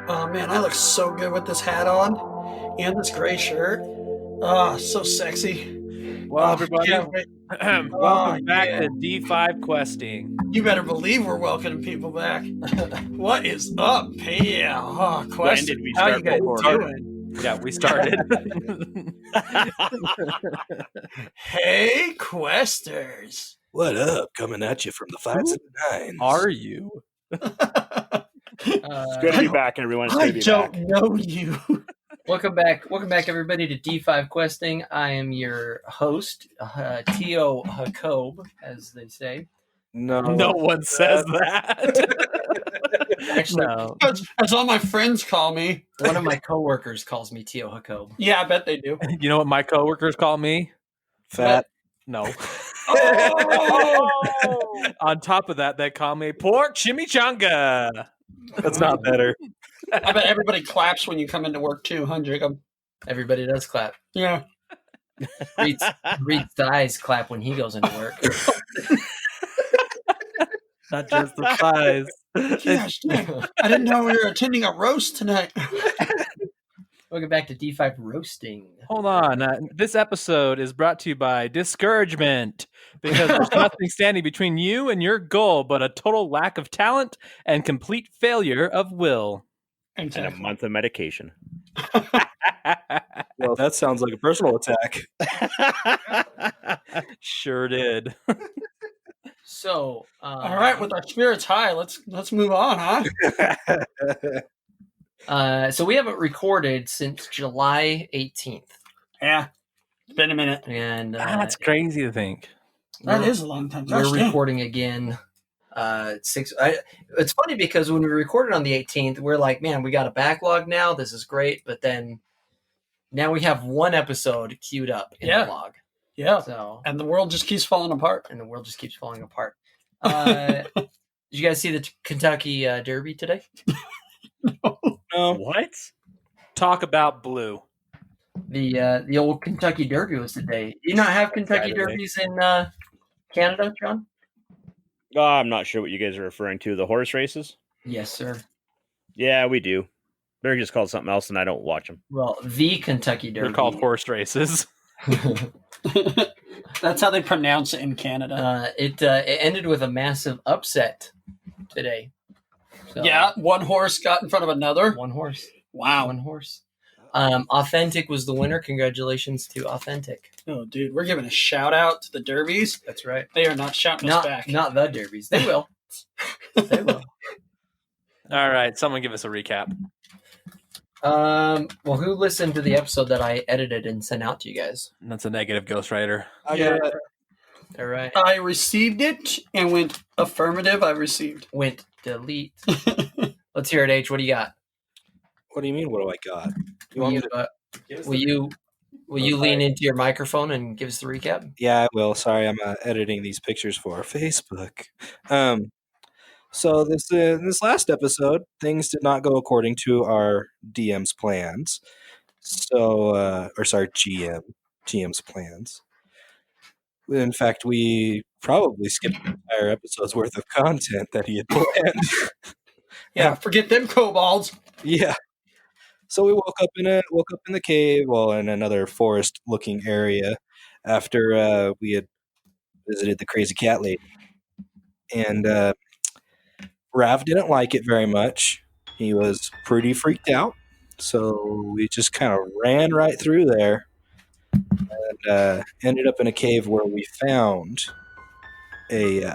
Oh man, I look so good with this hat on and this gray shirt. Oh, so sexy. Well, Oh, everybody, can't wait. welcome back yeah. to D5 Questing. You better believe we're welcoming people back. What is up? Hey, yeah. Oh, When did question. we How start you guys recording? doing? Yeah, we started. Hey, Questers. What up? Coming at you from the fives and nines. Are you? It's good to be back, everyone. It's I good to be don't back. know you. Welcome back, everybody, to D5 Questing. I am your host, Tio Jacob, as they say. No one says that. Actually, No. That's all my friends call me. one of my coworkers calls me Tio Jacob. Yeah, I bet they do. You know what my coworkers call me? Fat. No. Oh! On top of that, they call me pork chimichanga. That's not better. I bet everybody claps when you come into work too, huh, Jacob? Everybody does clap. Yeah. Reed's eyes clap when he goes into work. Not just the thighs. Gosh, dang. I didn't know we were attending a roast tonight. Welcome back to D5 Roasting. Hold on. This episode is brought to you by discouragement, because there's nothing standing between you and your goal but a total lack of talent and complete failure of will. And a month of medication. Well, that sounds like a personal attack. Sure did. So, All right, with our spirits high, let's move on, huh? So we haven't recorded since July 18th. Yeah. It's been a minute. And That's crazy to think. That is a long time. We're Gosh, dang. recording again. It's funny because when we recorded on the 18th, we're like, man, we got a backlog now. This is great. But then now we have one episode queued up in the log. Yeah. So, And the world just keeps falling apart. and the world just keeps falling apart. Did you guys see the Kentucky Derby today? No. What? Talk about blue. The old Kentucky Derby was today. Do you not have Kentucky Saturday. Derbies in Canada, John? Oh, I'm not sure what you guys are referring to. The horse races? Yes, sir. Yeah, we do. They're just called something else, and I don't watch them. Well, the Kentucky Derby. They're called horse races. That's how they pronounce it in Canada. It ended with a massive upset today. So, Yeah, one horse got in front of another. one horse. Wow. One horse. Authentic was the winner. Congratulations to Authentic. Oh, dude, we're giving a shout out to the Derbies. That's right. They are not shouting us back. Not the Derbies. They will. They will. All right, someone give us a recap. Well, who listened to the episode that I edited and sent out to you guys? That's a negative ghostwriter. I Yeah. got All right. I received it and went affirmative. I received. Went delete. Let's hear it, H. What do you got? What do you mean? What do I got? You want me to give us Will you lean into your microphone and give us the recap? Yeah, I will. Sorry, I'm editing these pictures for Facebook. So this last episode, things did not go according to our DM's plans. So, GM's plans. In fact, we probably skipped an entire episode's worth of content that he had planned. Yeah, forget them kobolds. Yeah. So we woke up in the cave, well, in another forest-looking area, after we had visited the crazy cat lady, and Rav didn't like it very much. He was pretty freaked out, so we just kind of ran right through there, and ended up in a cave where we found a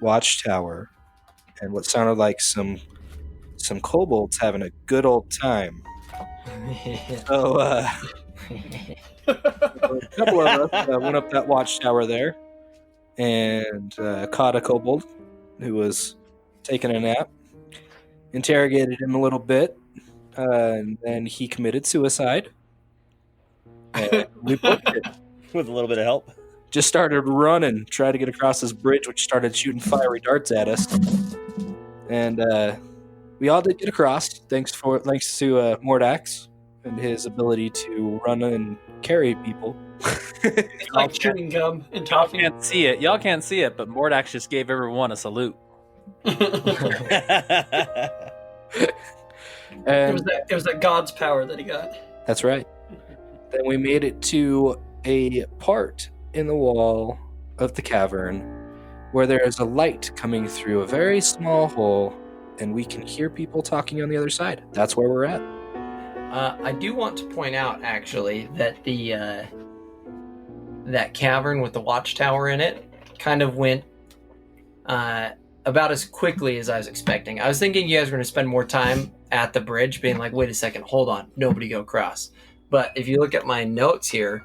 watchtower and what sounded like some kobolds having a good old time. So a couple of us went up that watchtower there and caught a kobold who was taking a nap, interrogated him a little bit, and then he committed suicide. And we booked it. With a little bit of help. Just started running, tried to get across this bridge, which started shooting fiery darts at us. And we all did get across, thanks to Mordax and his ability to run and carry people. It's like chewing gum and Y'all toffee. can't see it. Y'all can't see it, but Mordax just gave everyone a salute. And It was that God's power that he got. that's right. Then we made it to a part in the wall of the cavern where there is a light coming through a very small hole, and we can hear people talking on the other side. That's where we're at. I do want to point out, actually, that the that cavern with the watchtower in it kind of went about as quickly as I was expecting. I was thinking you guys were going to spend more time at the bridge, being like, "Wait a second, hold on, nobody go across." But if you look at my notes here,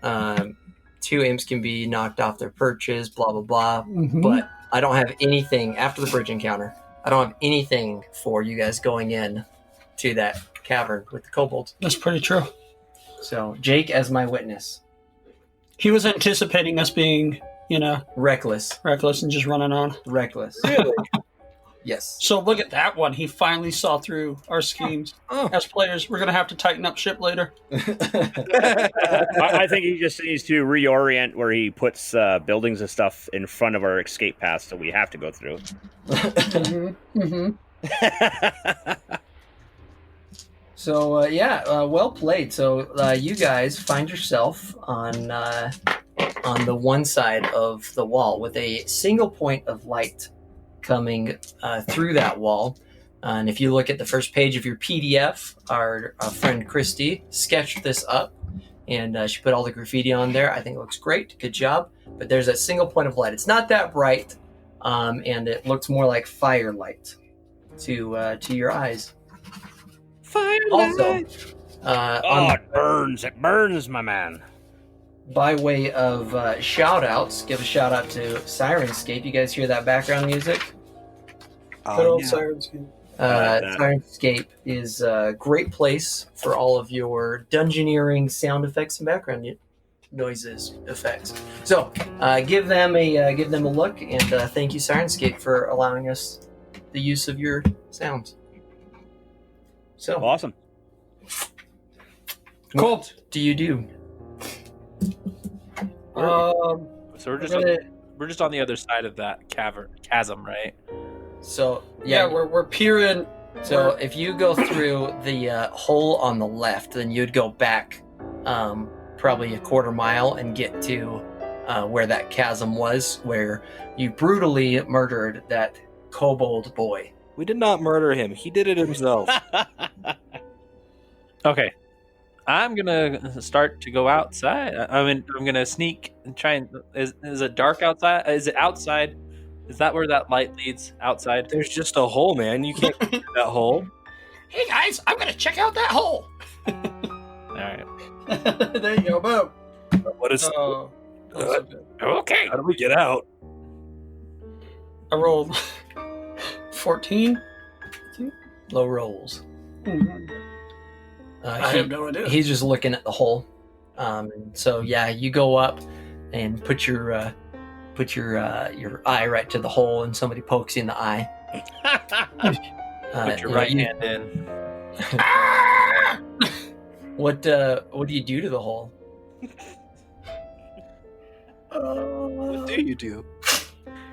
2 imps can be knocked off their perches, blah blah blah. Mm-hmm. But I don't have anything after the bridge encounter. I don't have anything for you guys going in to that cavern with the kobolds. That's pretty true. So Jake as my witness. He was anticipating us being, Reckless. reckless and just running on. Reckless. Really? Yes. So look at that one. He finally saw through our schemes. Oh. As players, we're going to have to tighten up ship later. I think he just needs to reorient where he puts buildings and stuff in front of our escape path, so we have to go through. Mm-hmm. Mm-hmm. So well played. So you guys find yourself on the one side of the wall with a single point of light coming through that wall. And if you look at the first page of your PDF, our friend Christy sketched this up, and she put all the graffiti on there. I think it looks great. Good job. But there's a single point of light. It's not that bright, and it looks more like firelight to your eyes. Also, It burns. It burns, my man. by way of shout outs, give a shout out to Sirenscape. You guys hear that background music? Good old Yeah. sirens. that. Sirenscape is a great place for all of your dungeoneering sound effects and background noises effects. So give them a look, and thank you, Sirenscape, for allowing us the use of your sounds. So, Awesome. what do you do? Um, So we're we're just on the other side of that chasm, right? So yeah, we're peering. So if you go through the hole on the left, then you'd go back probably a quarter mile and get to where that chasm was, where you brutally murdered that kobold boy. We did not murder him. He did it himself. Okay. I'm gonna start to go outside. I'm gonna sneak and try and. Is it dark outside? Is it outside? Is that where that light leads? Outside? There's just a hole, man. You can't get through that hole. Hey guys, I'm gonna check out that hole. All right. There you go, boom. What is? Oh, that's so good. Okay. How do we get out? I rolled 14. Low rolls. I have no idea. He's just looking at the hole. So yeah, you go up and put your eye right to the hole, and somebody pokes you in the eye. Put your right hand in. What do you do to the hole? What do you do?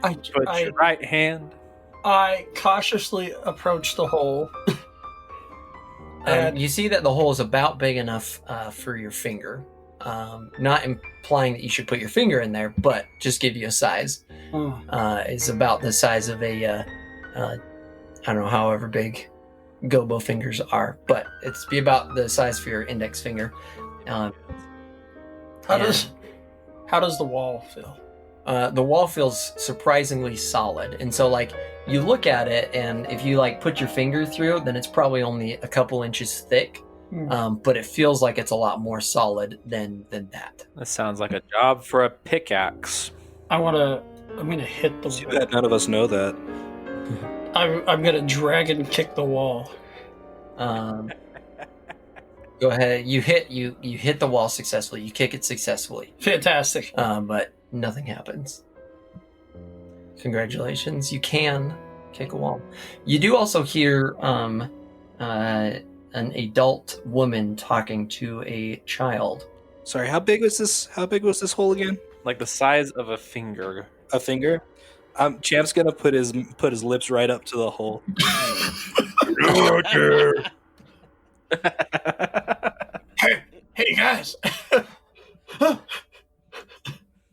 Put your right hand. I cautiously approach the hole. And You see that the hole is about big enough for your finger. Not implying that you should put your finger in there, but just give you a size. It's about the size of a, I don't know, however big gobo fingers are, but it's be about the size for your index finger. How does the wall feel? The wall feels surprisingly solid, and so you look at it, and if you put your finger through, then it's probably only a couple inches thick. But it feels like it's a lot more solid than that. That sounds like a job for a pickaxe. I'm gonna hit the Too wall. bad none of us know that. I'm gonna dragon kick the wall. Go ahead. You hit the wall successfully. You kick it successfully. Fantastic. But nothing happens. Congratulations. You can kick a wall. You do also hear an adult woman talking to a child. Sorry, how big was this? How big was this hole again? Like the size of a finger. A finger. Champ's gonna put his lips right up to the hole. Hey guys.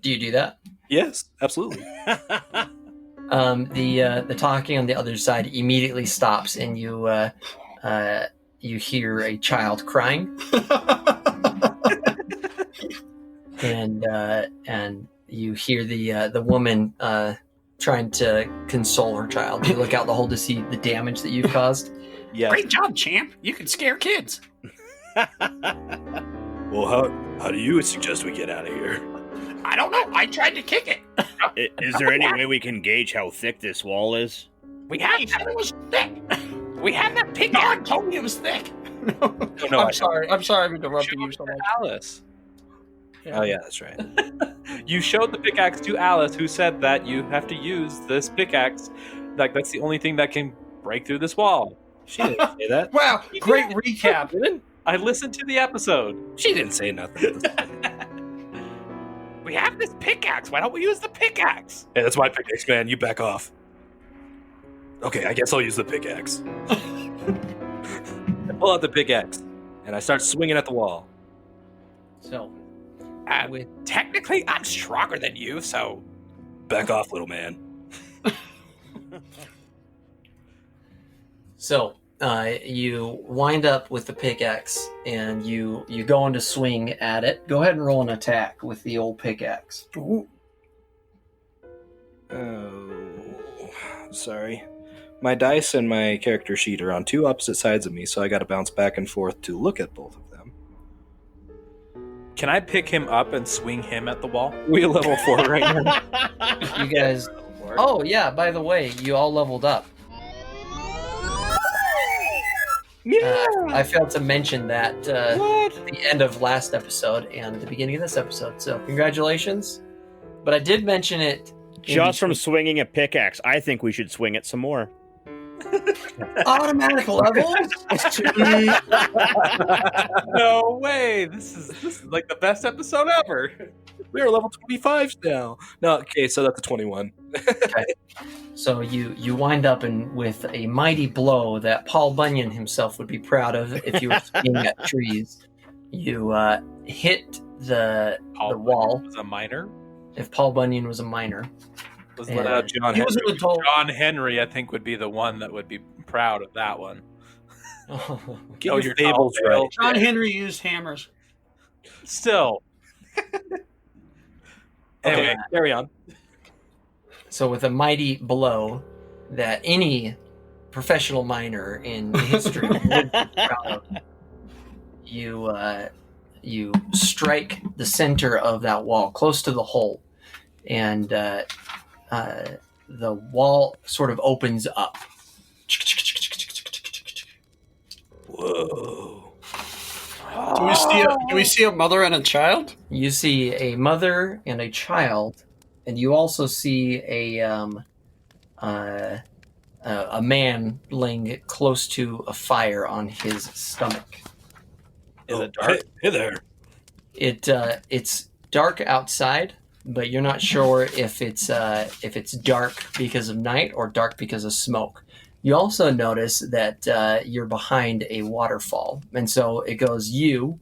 Do you do that? Yes, absolutely. The talking on the other side immediately stops, and you hear a child crying, and you hear the woman trying to console her child. You look out the hole to see the damage that you've caused. Yeah. Great job, champ. You can scare kids. Well, how do you suggest we get out of here? I don't know. I tried to kick it. Is there any way we can gauge how thick this wall is? We had it was thick. We had that pig on. Told me it was thick. No, I'm sorry. I'm sorry I'm interrupting you so much. Alice. Oh yeah, that's right. You showed the pickaxe to Alice, who said that you have to use this pickaxe. Like, that's the only thing that can break through this wall. She didn't say that. Wow, great recap. I listened to the episode. She didn't say nothing. We have this pickaxe. Why don't we use the pickaxe? Hey, that's my pickaxe, man. You back off. Okay, I guess I'll use the pickaxe. I pull out the pickaxe, and I start swinging at the wall. So, Technically, I'm stronger than you, so... Back off, little man. So you wind up with the pickaxe, and you go on to swing at it. Go ahead and roll an attack with the old pickaxe. Ooh. Oh, sorry. My dice and my character sheet are on two opposite sides of me, so I got to bounce back and forth to look at both of them. Can I pick him up and swing him at the wall? We level 4 right now. You guys. Oh yeah. By the way, you all leveled up. Yeah. I failed to mention that What? at the end of last episode and the beginning of this episode. So congratulations. But I did mention it. Just from swinging a pickaxe, I think we should swing it some more. Automatic levels. No way! This is like the best episode ever. We're level 25 now. No, okay, so that's a 21. So you wind up with a mighty blow that Paul Bunyan himself would be proud of if you were swinging at trees. You hit the wall. Was a miner. If Paul Bunyan was a miner. Was Yeah. that John He was Henry. an adult. John Henry? I think would be the one that would be proud of that one. Get Oh, your your fables tall tale. right. John Henry used hammers. Still. Okay, carry on. So with a mighty blow that any professional miner in history would be proud of, you strike the center of that wall, close to the hole, and the wall sort of opens up. Whoa. Do we see a mother and a child? You see a mother and a child, and you also see a man laying close to a fire on his stomach. Is it dark? Hey there. It's dark outside, but you're not sure if it's dark because of night or dark because of smoke. You also notice that you're behind a waterfall, and so it goes you,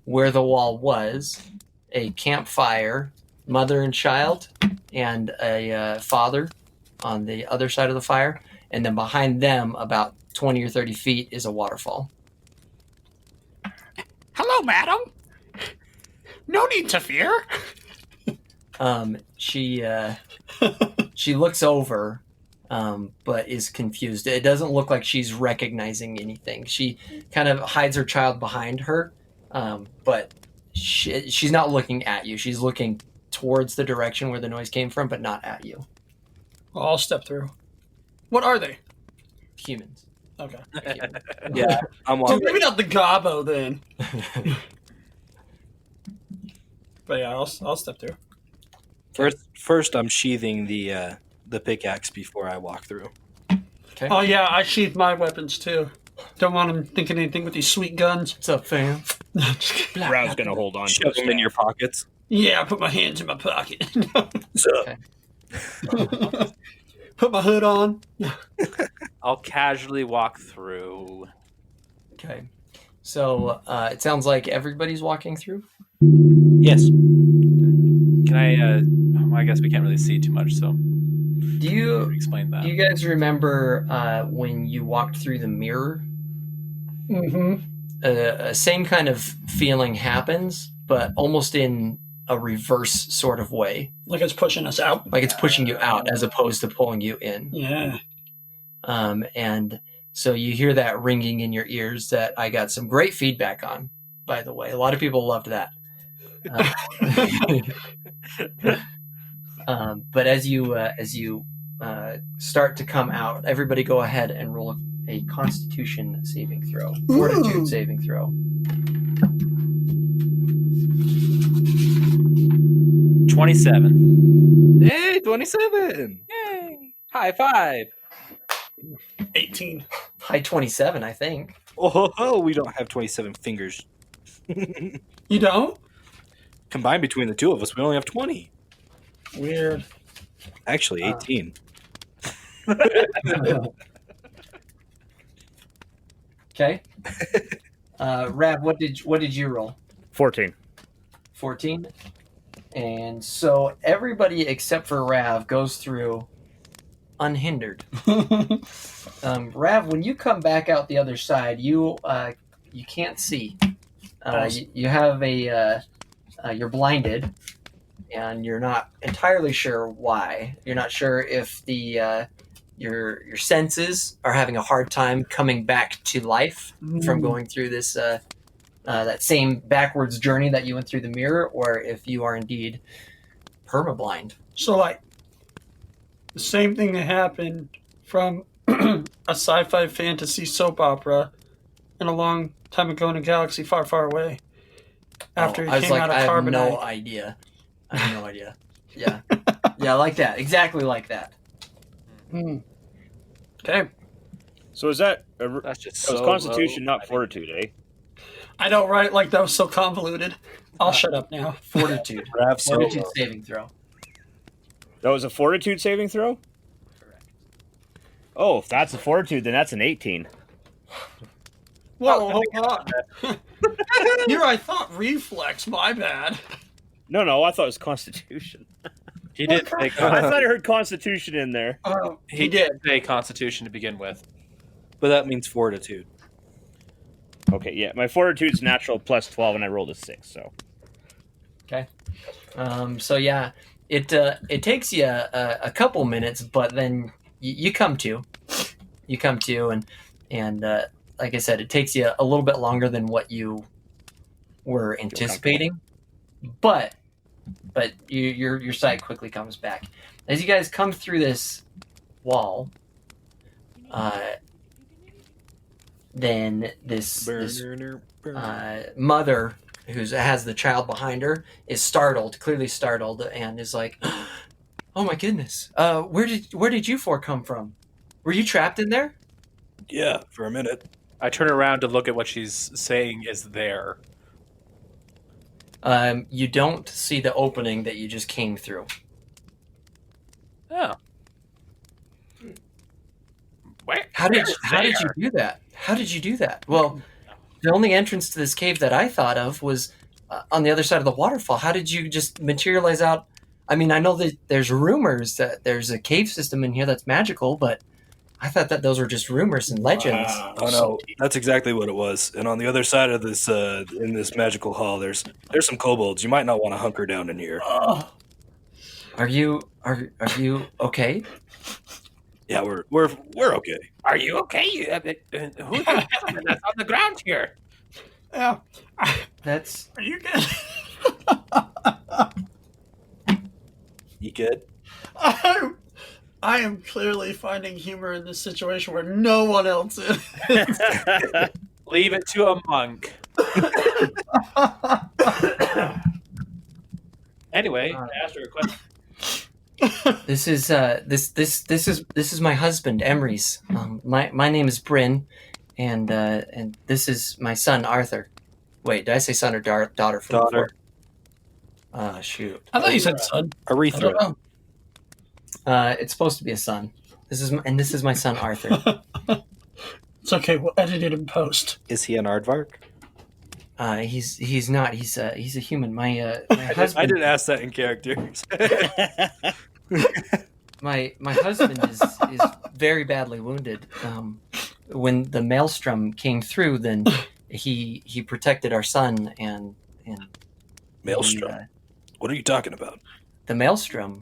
where the wall was, a campfire, mother and child, and a father on the other side of the fire, and then behind them, about 20 or 30 feet, is a waterfall. Hello, madam. No need to fear. She looks over, but is confused. It doesn't look like she's recognizing anything. She kind of hides her child behind her, but she's not looking at you. She's looking towards the direction where the noise came from, but not at you. Well, I'll step through. What are they? Humans. Okay. Yeah, I'm So walking. maybe not the gobbo then. But yeah, I'll step through. First, I'm sheathing the pickaxe before I walk through. Okay. Oh yeah, I sheathe my weapons too. Don't want them thinking anything with these sweet guns. What's up, fam? Just kidding. Brow's gonna hold on to Shove his them in your pockets. Yeah, I put my hands in my pocket. So, Put my hood on. I'll casually walk through. Okay. So it sounds like everybody's walking through. Yes. Can I? I guess we can't really see too much, so Do you explain that. do you guys remember when you walked through the mirror? Mm-hmm. Same kind of feeling happens, but almost in a reverse sort of way. Like it's pushing us out. Like it's pushing you out as opposed to pulling you in. Yeah. And so you hear that ringing in your ears that I got some great feedback on, by the way. A lot of people loved that. But as you start to come out, everybody go ahead and roll a Constitution saving throw, Fortitude saving throw. 27. Hey, 27. Yay! High five. 18. High 27, I think. Oh, we don't have 27 fingers. You don't? Combined between the two of us, we only have 20. Weird. Actually, 18. Okay. Rav, what did you roll? 14. 14. And so everybody except for Rav goes through unhindered. Rav, when you come back out the other side, you can't see. You have you're blinded, and you're not entirely sure why. You're not sure if your senses are having a hard time coming back to life from going through this that same backwards journey that you went through the mirror, or if you are indeed permablind. So, like, the same thing that happened from a sci-fi fantasy soap opera in a long time ago in a galaxy far, far away. After he came out of I have carbonite. no idea. I have no idea. Yeah. Yeah, like that. Exactly like that. Okay. So is that That's just that was so Constitution, low. not Fortitude, eh? I don't write like that was so convoluted. I'll shut up now. Fortitude. Rav, so Fortitude saving throw. That was a Fortitude saving throw? Correct. Oh, if that's a Fortitude, then that's an 18. Whoa, hold on. Here I thought reflex, my bad. No, I thought it was Constitution. He did say I thought I heard Constitution in there. he did say Constitution to begin with. but that means fortitude. Okay, yeah, my Fortitude's natural plus 12, and I rolled a 6, so. Okay. So yeah, it takes you a couple minutes, but then you come to, and like I said, it takes you a little bit longer than what you were anticipating, but your sight quickly comes back as you guys come through this wall. Then this mother who has the child behind her is clearly startled, and is like, "Oh my goodness! Where did you four come from? Were you trapped in there?" Yeah, for a minute. I turn around to look at what she's saying is there. You don't see the opening that you just came through. Oh. Where? How did you do that? How did you do that? Well, the only entrance to this cave that I thought of was on the other side of the waterfall. How did you just materialize out? I mean, I know that there's rumors that there's a cave system in here that's magical, but I thought that those were just rumors and legends. Oh no, that's exactly what it was. And on the other side of this, in this magical hall, there's some kobolds. You might not want to hunker down in here. Are you okay? Yeah, we're okay. Are you okay? Who's the gentleman that's on the ground here? Yeah. That's Are you good? You good? I am clearly finding humor in this situation where no one else is. Leave it to a monk. Anyway, I asked her a question. this is my husband Emery's. My name is Bryn, and this is my son Arthur. Wait, did I say son or daughter? From Daughter. before? Shoot. I thought you said son. I Aretha. don't know. It's supposed to be a son. This is my son Arthur. It's okay. We'll edit it in post. Is he an aardvark? He's not. He's a human. My I husband. didn't ask that in character. My husband is very badly wounded. When the maelstrom came through, then he protected our son and Maelstrom? What are you talking about? the maelstrom.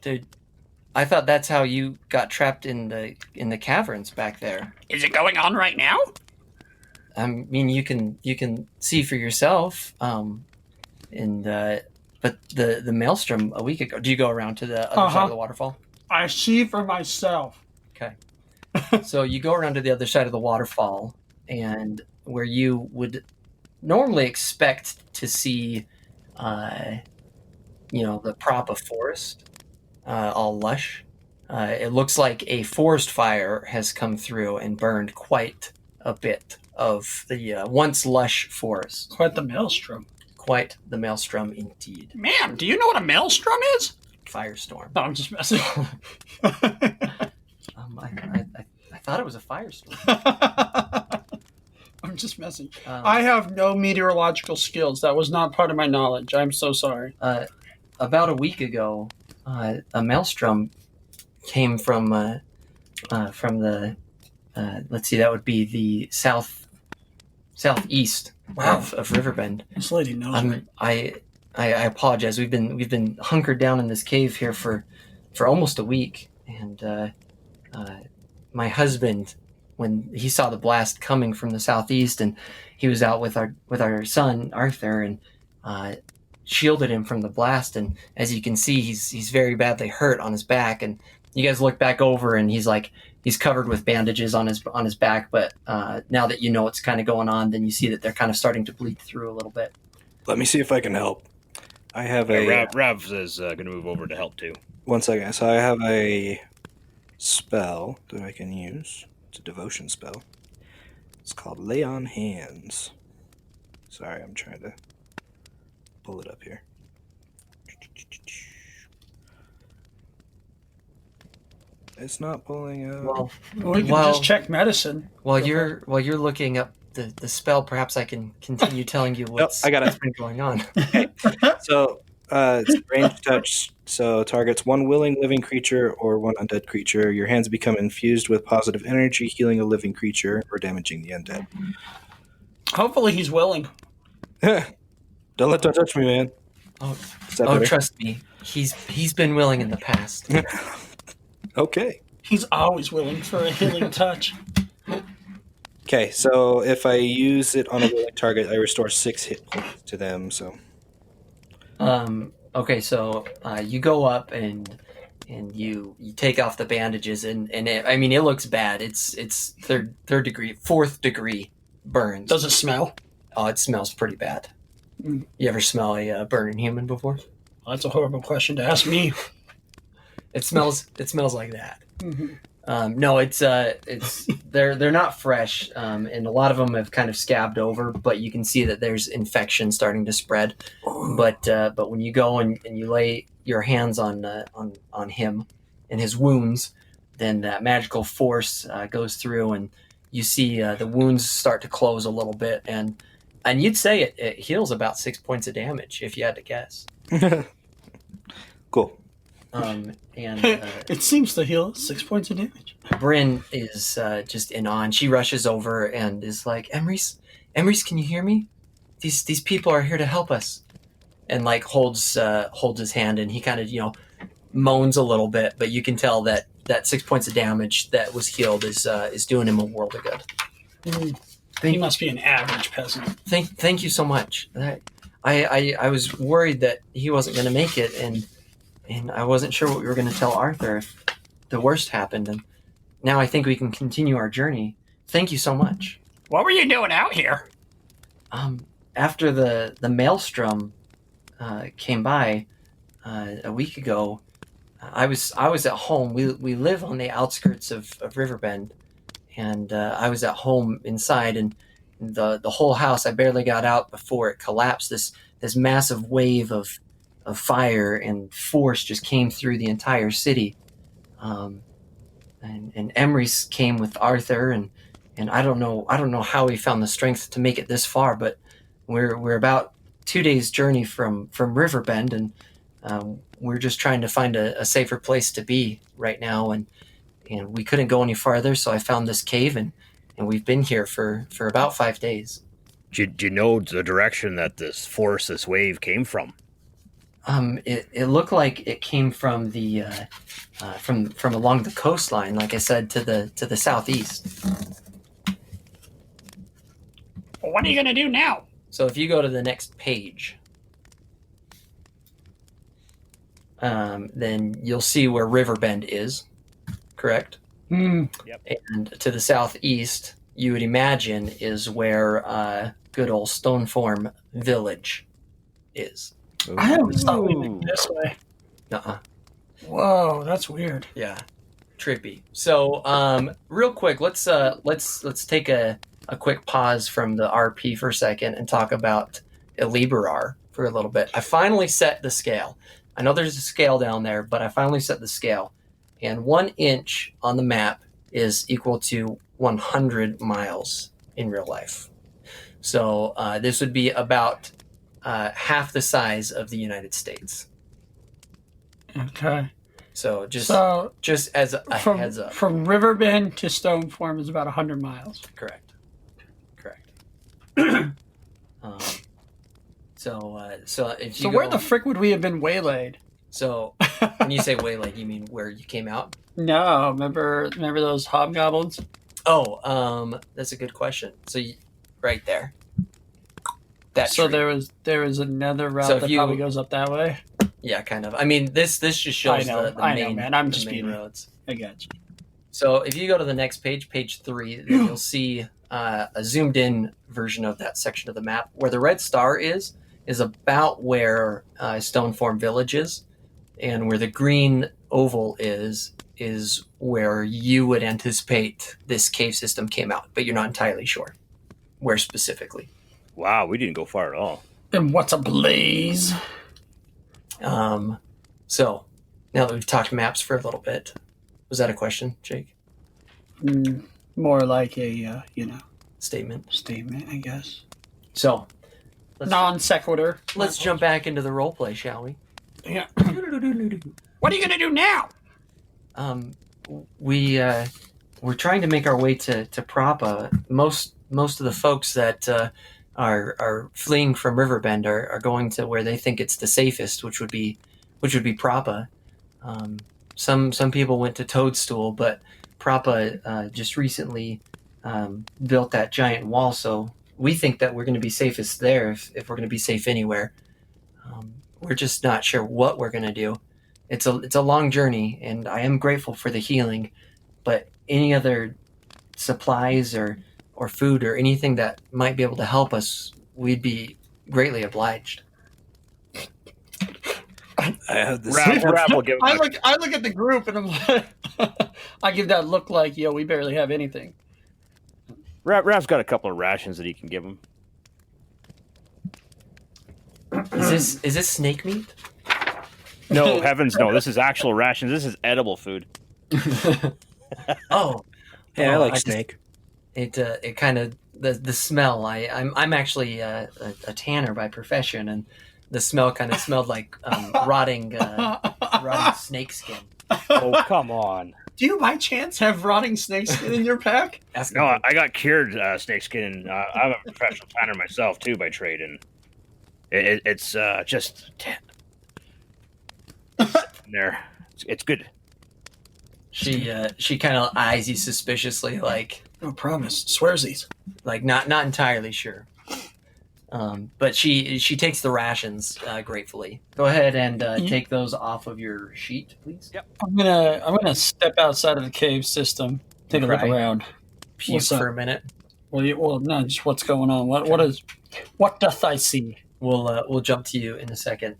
Dude, I thought that's how you got trapped in the caverns back there. Is it going on right now? I mean, you can see for yourself. But the maelstrom a week ago. Do you go around to the other side of the waterfall? I see for myself. Okay. So you go around to the other side of the waterfall, and where you would normally expect to see, the prop of forest, all lush. It looks like a forest fire has come through and burned quite a bit of the once lush forest. Quite the maelstrom. Quite the maelstrom indeed. Ma'am, do you know what a maelstrom is? Firestorm. No, I'm just messing. I thought it was a firestorm. I'm just messing. I have no meteorological skills. That was not part of my knowledge. I'm so sorry. About a week ago, a maelstrom came from the let's see, that would be the southeast of Riverbend. This lady knows me. I apologize. We've been hunkered down in this cave here for almost a week, and my husband, when he saw the blast coming from the southeast, and he was out with our son Arthur, and shielded him from the blast. And as you can see, he's very badly hurt on his back. And you guys look back over, and he's covered with bandages on his back. But now that you know what's kind of going on, then you see that they're kind of starting to bleed through a little bit. Let me see if I can help. I have Rav is going to move over to help too. One second. So I have a spell that I can use. It's a devotion spell. It's called Lay on Hands. Sorry, I'm trying to pull it up here. It's not pulling up. Well, We can just check medicine. While you're looking up the spell, perhaps I can continue telling you what's been going on. So it's range touch. So targets one willing living creature or one undead creature. Your hands become infused with positive energy, healing a living creature or damaging the undead. Hopefully he's willing. Don't let that touch me, man. Trust me, he's been willing in the past. Okay. He's always willing for a healing touch. Okay, so if I use it on a willing target, I restore 6 hit points to them. So. Okay, so you go up and you take off the bandages, and it looks bad. It's fourth degree burns. Does it smell? Oh, it smells pretty bad. You ever smell a burning human before? Well, that's a horrible question to ask me. It smells like that. Mm-hmm. No, it's they're not fresh, and a lot of them have kind of scabbed over, but you can see that there's infection starting to spread. But when you go and you lay your hands on him and his wounds, then that magical force goes through, and you see the wounds start to close a little bit, and you'd say it heals about 6 points of damage if you had to guess. Cool. It seems to heal 6 points of damage. Bryn is just in awe, and she rushes over and is like, Emrys, can you hear me? These people are here to help us. And like holds his hand, and he kind of moans a little bit, but you can tell that 6 points of damage that was healed is doing him a world of good. He must be an average peasant. Thank you so much. I was worried that he wasn't going to make it, and I wasn't sure what we were going to tell Arthur if the worst happened. And now I think we can continue our journey. Thank you so much. What were you doing out here? After the maelstrom came by a week ago, I was at home. We live on the outskirts of Riverbend, and I was at home inside, and the whole house, I barely got out before it collapsed. This massive wave of fire and force just came through the entire city. And Emrys came with Arthur, and I don't know how he found the strength to make it this far, but we're about 2 days journey from Riverbend, and we're just trying to find a safer place to be right now, and we couldn't go any farther, so I found this cave, and we've been here for about 5 days. Do you know the direction that this wave came from? It looked like it came from the from along the coastline, like I said, to the southeast. Well, what are you gonna do now? So if you go to the next page, then you'll see where Riverbend is, correct? Hmm. And to the southeast, you would imagine, is where good old Stoneform Village is. I always thought we went this way. Uh-uh. Whoa, that's weird. Yeah, trippy. So, real quick, let's take a quick pause from the RP for a second and talk about Eliberar for a little bit. I finally set the scale. I know there's a scale down there, but I finally set the scale, and 1 inch on the map is equal to 100 miles in real life. So this would be about half the size of the United States. Okay. So just as a heads up. From Riverbend to Stoneform is about 100 miles. Correct. So if you So where the frick would we have been waylaid? So when you say waylaid, you mean where you came out? No, remember those hobgoblins? Oh, that's a good question. So right there. So there was another route So that probably goes up that way. Yeah, kind of. I mean, this just shows the main, man. I'm the just main being roads. I got you. So if you go to the next page, page 3, then you'll see a zoomed in version of that section of the map. Where the red star is about where Stoneform Village is, and where the green oval is where you would anticipate this cave system came out, but you're not entirely sure where specifically. Wow, we didn't go far at all. And what's a blaze? So now that we've talked maps for a little bit, was that a question, Jake? More like a Statement, I guess. So Non sequitur. let's jump back into the role play, shall we? Yeah. What are you gonna do now? We're trying to make our way to Prapa. Most of the folks that are fleeing from Riverbend are going to where they think it's the safest, which would be Prapa. Some people went to Toadstool, but Prapa just recently built that giant wall, so we think that we're going to be safest there if we're going to be safe anywhere. We're just not sure what we're going to do. It's a long journey, and I am grateful for the healing, but any other supplies or food or anything that might be able to help us, we'd be greatly obliged. I have this. Raph will give I look at the group and I'm like, I give that look like, we barely have anything. Raph's got a couple of rations that he can give him. Is this snake meat? No, heavens no. This is actual rations. This is edible food. Oh, Hey, I like snake. It kind of the smell. I'm actually a tanner by profession, and the smell kind of smelled like rotting snake skin. Oh, come on. Do you by chance have rotting snakeskin in your pack? No, I got cured snakeskin. I'm a professional tanner myself too by trade, and it's just there. It's good. She kind of eyes you suspiciously, like No promise. Swearsies. like not entirely sure. But she takes the rations gratefully. Go ahead and take those off of your sheet, please. Yep. I'm gonna step outside of the cave system, take a look Right. around. Puke What's up? for a minute. Well, no, just what's going on? What doth I see? We'll jump to you in a second.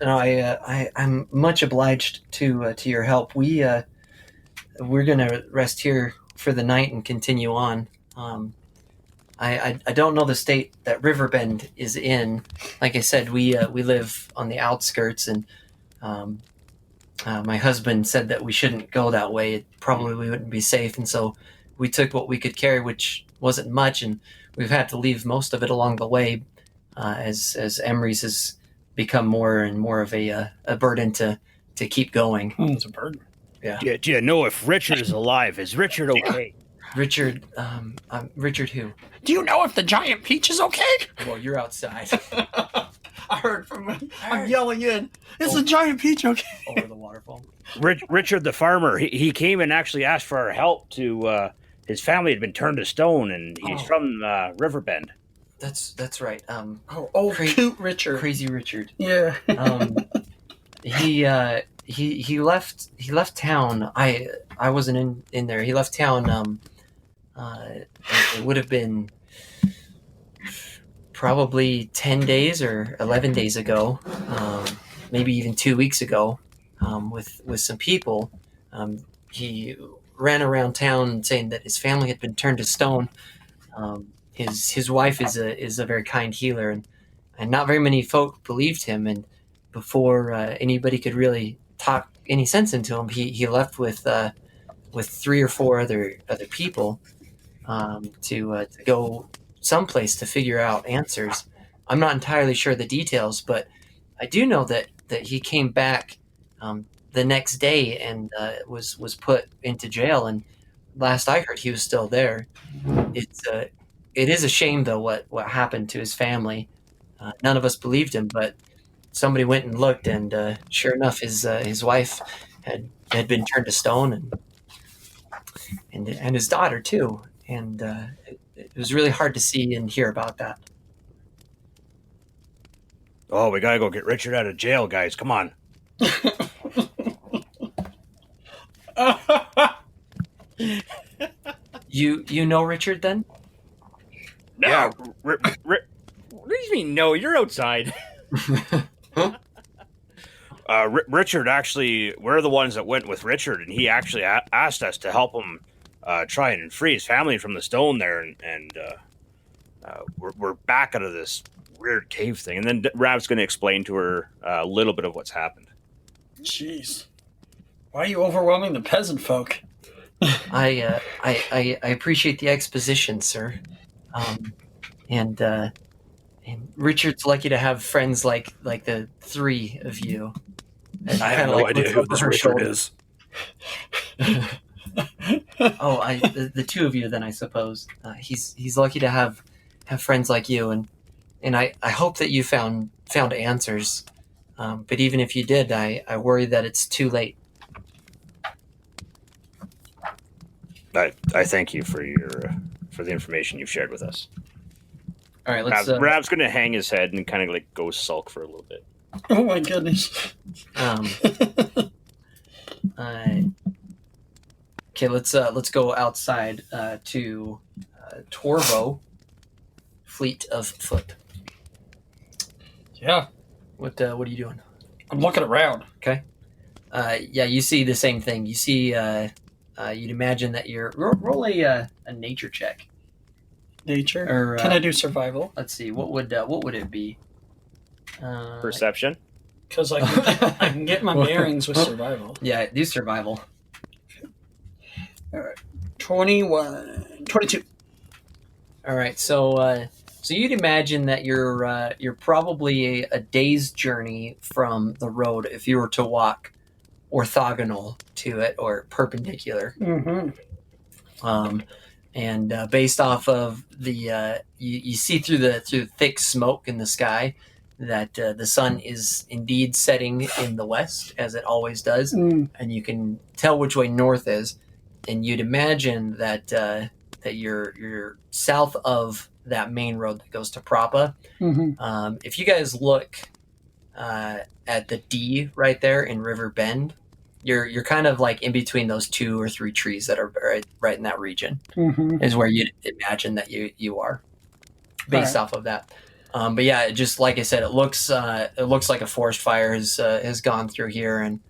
I'm much obliged to your help. We're gonna rest here for the night and continue on. I don't know the state that Riverbend is in. Like I said, we live on the outskirts, and my husband said that we shouldn't go that way. It probably wouldn't be safe, and so we took what we could carry, which wasn't much, and we've had to leave most of it along the way as Emery's has become more and more of a burden to keep going. It's a burden. Yeah. Do you know if Richard is alive? Is Richard okay? Richard, Richard who? Do you know if the giant peach is okay? Well, you're outside I heard from him. I'm yelling in. Is the giant peach okay? over the waterfall. Richard the farmer, he came and actually asked for our help to, his family had been turned to stone, and he's from Riverbend. That's right. Cute Richard. Crazy Richard. Yeah. He left town. I wasn't in there. He left town. It would have been probably 10 days or 11 days ago, maybe even 2 weeks ago, with some people. He ran around town saying that his family had been turned to stone. His wife is a very kind healer, and not very many folk believed him. And before anybody could really talk any sense into him, he left with 3 or 4 other people to go someplace to figure out answers. I'm not entirely sure the details, but I do know that he came back the next day and was put into jail. And last I heard, he was still there. It is a shame though what happened to his family. None of us believed him, but somebody went and looked, and sure enough, his wife had been turned to stone, and his daughter too. And it was really hard to see and hear about that. Oh, we gotta go get Richard out of jail, guys. Come on. You know Richard then? No. Yeah, what do you mean? No, you're outside. Richard, actually, we're the ones that went with Richard, and he actually asked us to help him try and free his family from the stone there, and we're back out of this weird cave thing. And then Rav's going to explain to her a little bit of what's happened. Jeez, why are you overwhelming the peasant folk? I appreciate the exposition, sir. And Richard's lucky to have friends like the 3 of you. And I have no idea who this Richard is. The 2 of you then, I suppose. He's lucky to have friends like you, and I hope that you found answers. But even if you did, I worry that it's too late. I thank you for the information you've shared with us. All right, let's. Rav's going to hang his head and kind of like go sulk for a little bit. Oh my goodness. Okay, let's go outside to Torvo, Fleet of Foot. Yeah. What are you doing? I'm looking around. Okay. Yeah, you see the same thing. You see, you'd imagine that you're roll a nature check. Nature. Or, can I do survival? Let's see. What would it be? Perception. Because I can get my bearings with survival. Yeah, do survival. All right. 22. All right, so you'd imagine that you're probably a day's journey from the road if you were to walk orthogonal to it or perpendicular. Mm-hmm. And based off of the you see through the thick smoke in the sky that the sun is indeed setting in the west, as it always does, and you can tell which way north is. And you'd imagine that that you're south of that main road that goes to Propa. Mm-hmm. If you guys look at the D right there in River Bend, you're kind of like in between those 2 or 3 trees that are right in that region. Mm-hmm. Is where you'd imagine that you are based off of that. But yeah, just like I said, it looks like a forest fire has gone through here and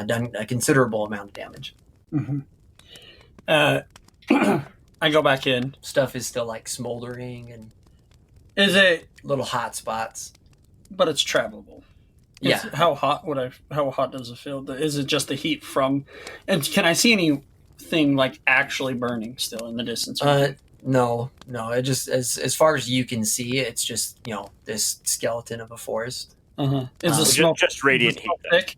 done a considerable amount of damage. Mm-hmm. I go back in. Stuff is still like smoldering and Is it? little hot spots. But it's travelable. Yeah. How hot does it feel? Is it just the heat from? And can I see anything like actually burning still in the distance? No. It just as far as you can see, it's just this skeleton of a forest. Uh-huh. Is the Um, smoke just radiant is the heat. smoke Then. thick?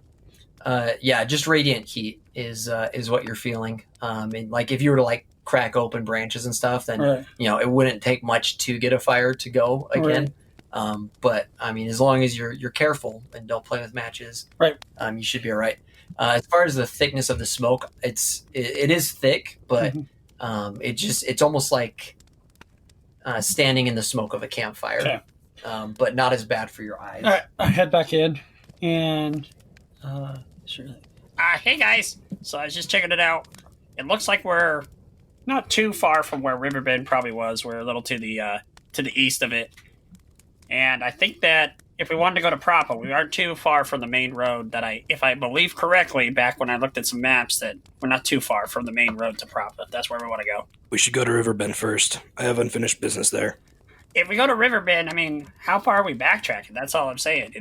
Yeah, just radiant heat is what you're feeling. And like if you were to like crack open branches and stuff, then Right. it wouldn't take much to get a fire to go again. But I mean, as long as you're careful and don't play with matches, Right. You should be all right. As far as the thickness of the smoke, it is thick, but it's almost like standing in the smoke of a campfire. Okay. But not as bad for your eyes. All right, I head back in, and sure. Hey guys. So I was just checking it out. It looks like we're not too far from where Riverbend probably was. We're a little to the east of it. And I think that if we wanted to go to Propa, we aren't too far from the main road if I believe correctly, back when I looked at some maps, that we're not too far from the main road to Propa. That's where we want to go. We should go to Riverbend first. I have unfinished business there. If we go to Riverbend, I mean, how far are we backtracking? That's all I'm saying,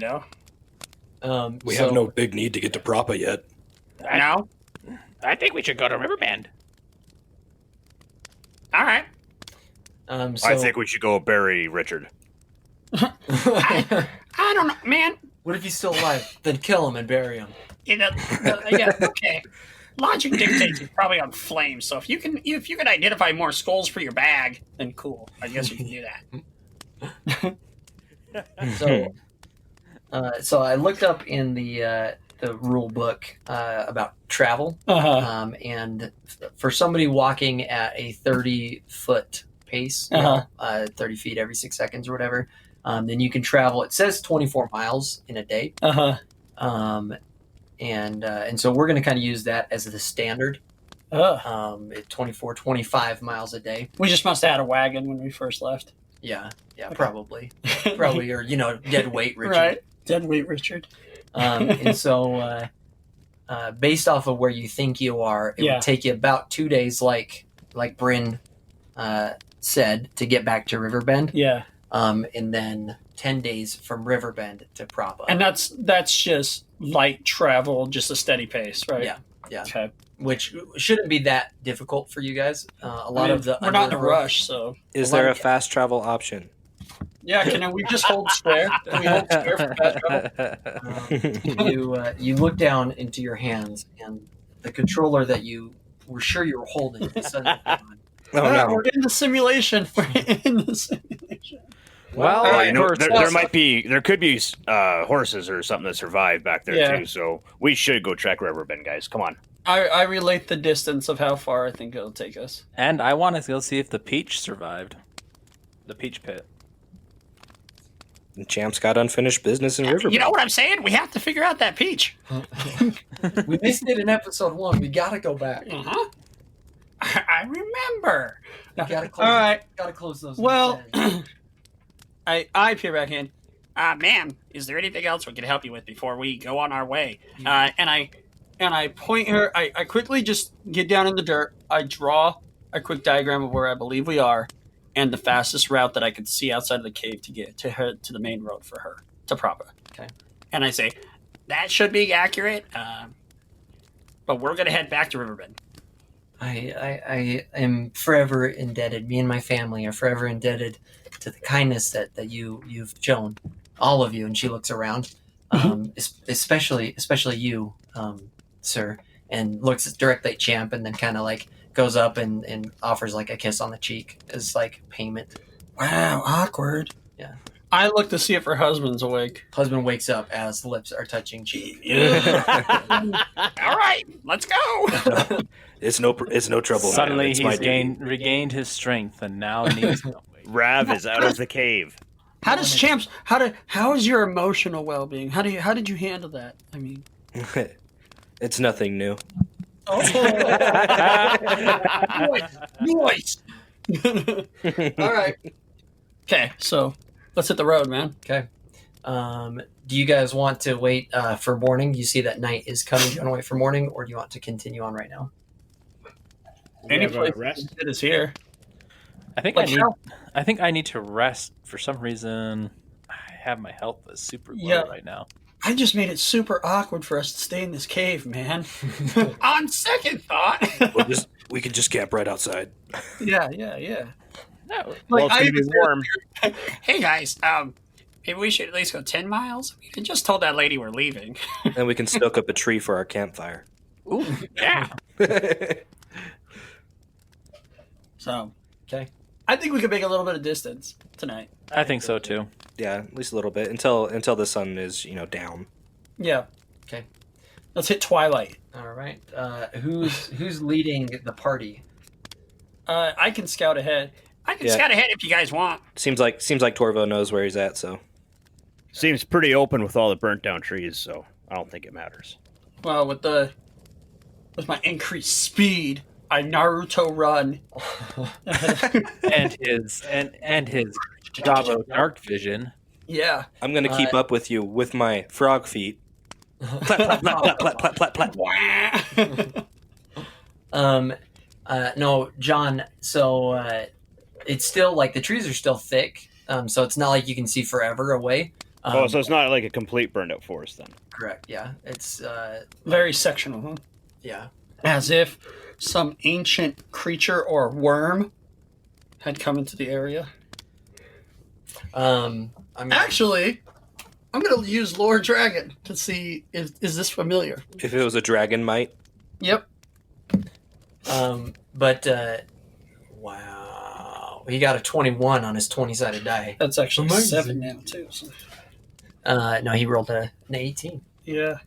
We have no big need to get to Propa yet. No? I think we should go to Riverbend. All right. I think we should go bury Richard. I don't know, man. What if he's still alive? Then kill him and bury him. Yeah, okay. Logic dictates he's probably on flames. So if you can identify more skulls for your bag, then cool. I guess you can do that. So I looked up in the rule book about travel, and for somebody walking at a 30-foot pace, 30 feet every 6 seconds or whatever, then you can travel. It says 24 miles in a day. And so we're going to kind of use that as the standard. 24, 25 miles a day. We just must have had a wagon when we first left. Yeah, Okay. probably, or dead weight, Richard. Right, dead weight, Richard. And so, based off of where you think you are, it would take you about 2 days, like Bryn said, to get back to Riverbend. Yeah. And then 10 days from Riverbend to Propa. And that's just light travel, just a steady pace, right? Yeah. Okay. Which shouldn't be that difficult for you guys. We're not in a rush, so. Is there a fast travel option? Yeah, can we just hold square? Can we hold square for fast travel? You look down into your hands, and the controller that you were sure you were holding is suddenly gone. We're in the simulation. Well, there could be horses or something that survive back there too. So we should go track Riverbend, guys. Come on. I relate the distance of how far I think it'll take us. And I want to go see if the peach survived. The peach pit. And Champ's got unfinished business in Riverbend. You know what I'm saying? We have to figure out that peach. We missed it in episode 1. We gotta go back. I remember. We gotta close. All right. Gotta close those. Well, I peer back in. Man, is there anything else we can help you with before we go on our way? And I point her. I quickly just get down in the dirt. I draw a quick diagram of where I believe we are, and the fastest route that I could see outside of the cave to get to her to the main road for her to Propa. Okay. And I say that should be accurate. But we're gonna head back to Riverbend. I am forever indebted. Me and my family are forever indebted to the kindness that you've shown, all of you. And she looks around, especially you, sir, and looks directly at Champ, and then kind of like goes up and offers like a kiss on the cheek as like payment. Wow, awkward. Yeah. I look to see if her husband's awake. Husband wakes up as lips are touching cheek. All right, let's go. It's no trouble. Suddenly man. It's he's my duty. regained his strength and now needs no wait. Rav is out of the cave. How does Champs? How is your emotional well-being? How did you handle that? I mean, It's nothing new. Noise. All right. Okay, so let's hit the road, man. Okay. Do you guys want to wait for morning? You see that night is coming. Do you want to wait for morning, or do you want to continue on right now? Any have a place rest? that is here. I think I need to rest for some reason. I have my health is super low right now. I just made it super awkward for us to stay in this cave, man. On second thought, We could just camp right outside. Yeah. Oh, Well, it's I gonna be warm. Hey guys, maybe we should at least go 10 miles. We just told that lady we're leaving. And we can stoke up a tree for our campfire. ooh, yeah. So, Okay. I think we could make a little bit of distance tonight. I think so too. Yeah, at least a little bit until the sun is down. Yeah. Okay. Let's hit twilight. All right. Who's leading the party? I can scout ahead. I can Yeah. scout ahead if you guys want. Seems like Torvo knows where he's at. So Seems pretty open with all the burnt down trees, so I don't think it matters. Well, with my increased speed, I Naruto run. And his Davo dark vision. Yeah. I'm gonna keep up with you with my frog feet. Plat, plat, plat, plat, plat, plat, plat. No, John. So it's still like the trees are still thick. So it's not like you can see forever away. So it's not like a complete burned out forest then. Correct. Yeah. It's Very sectional, huh? yeah. As if some ancient creature or worm had come into the area. I mean, Actually, I'm going to use Lore Dragon to see is this familiar. If it was a dragon mite, Yep. but wow, he got a 21 on his 20-sided die. That's actually Amazing. 7 now, too. So. No, he rolled an 18. Yeah.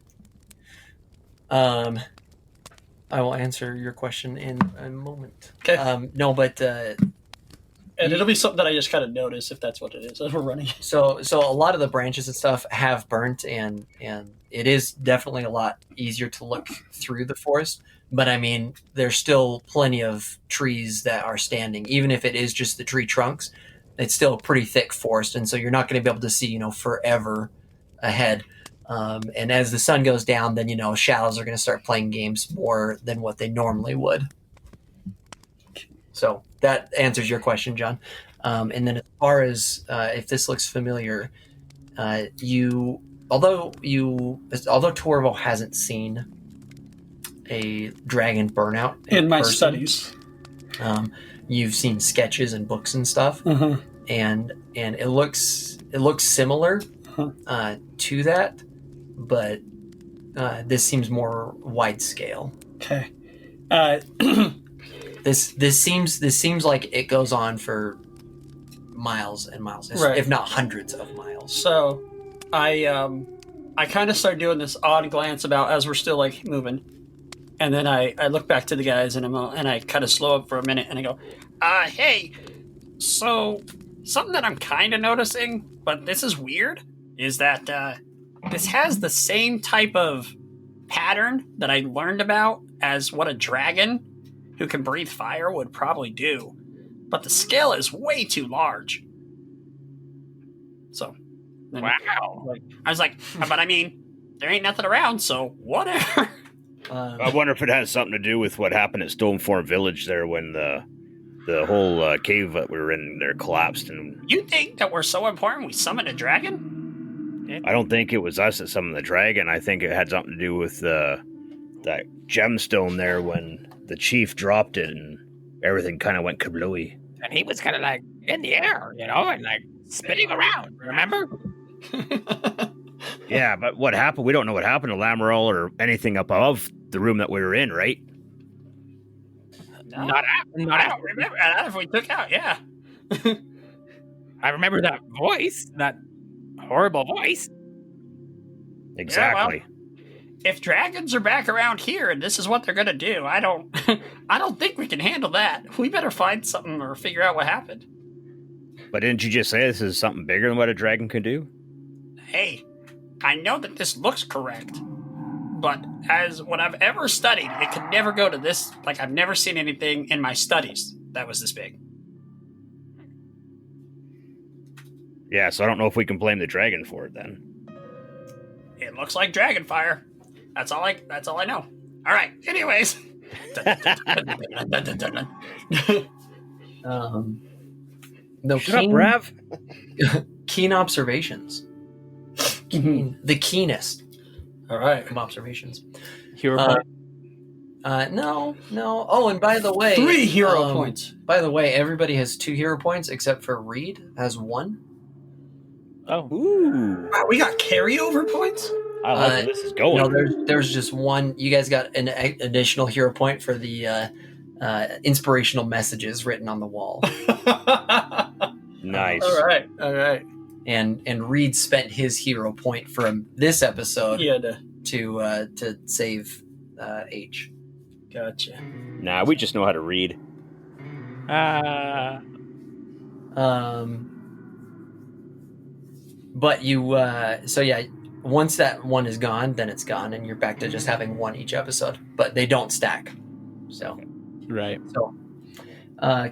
I will answer your question in a moment. Okay. No, but And it'll be something that I just kind of notice if that's what it is as we're running. so a lot of the branches and stuff have burnt, and it is definitely a lot easier to look through the forest. But I mean, there's still plenty of trees that are standing, even if it is just the tree trunks. It's still a pretty thick forest, and so you're not going to be able to see, forever ahead. And as the sun goes down, then shadows are going to start playing games more than what they normally would. So that answers your question, John. And then as far as if this looks familiar, although Torvo hasn't seen a dragon burnout In my person, studies. you've seen sketches and books and stuff, Uh-huh. and it looks similar to that, but this seems more wide scale. Okay. This seems like it goes on for miles and miles, Right. if not hundreds of miles. So I kind of start doing this odd glance about as we're still like moving. And then I look back to the guys and I kind of slow up for a minute and I go, Hey, so something that I'm kind of noticing, but this is weird, is that this has the same type of pattern that I learned about as what a dragon who can breathe fire would probably do. But the scale is way too large. So, then Wow. I was like, but I mean, there ain't nothing around, so whatever. I wonder if it has something to do with what happened at Stoneform Village there when the whole cave that we were in there collapsed. And You think that we're so important we summoned a dragon? I don't think it was us that summoned the dragon. I think it had something to do with that gemstone there when the chief dropped it and everything kind of went kablooey. And he was kind of like in the air, and like spinning around. Remember? Yeah, but what happened? We don't know what happened to Lamoral or anything up above the room that we were in, right? No, Not I don't remember. If we took out, yeah. I remember that voice, that horrible voice. Exactly. If dragons are back around here and this is what they're gonna do, I don't think we can handle that. We better find something or figure out what happened. But didn't you just say this is something bigger than what a dragon can do? Hey, I know that this looks correct, but as what I've ever studied, it could never go to this. Like, I've never seen anything in my studies that was this big. Yeah, so I don't know if we can blame the dragon for it then. It looks like dragon fire. That's all I know. All right. Anyways. No, Shut up, Rav. keen observations. The keenest all right. of observations. Hero Uh, point. No. Oh, and by the way, 3 hero points. By the way, everybody has 2 hero points except for Reed has 1. Oh, Ooh, Wow, we got carryover points? I like where this is going. No, there's just 1. You guys got an additional hero point for the inspirational messages written on the wall. Nice. All right. And Reed spent his hero point from this episode Yeah, to save H. gotcha. Nah, we just know how to read. But you so yeah, once that 1 is gone, then it's gone, and you're back to just having 1 each episode. But they don't stack. So right. So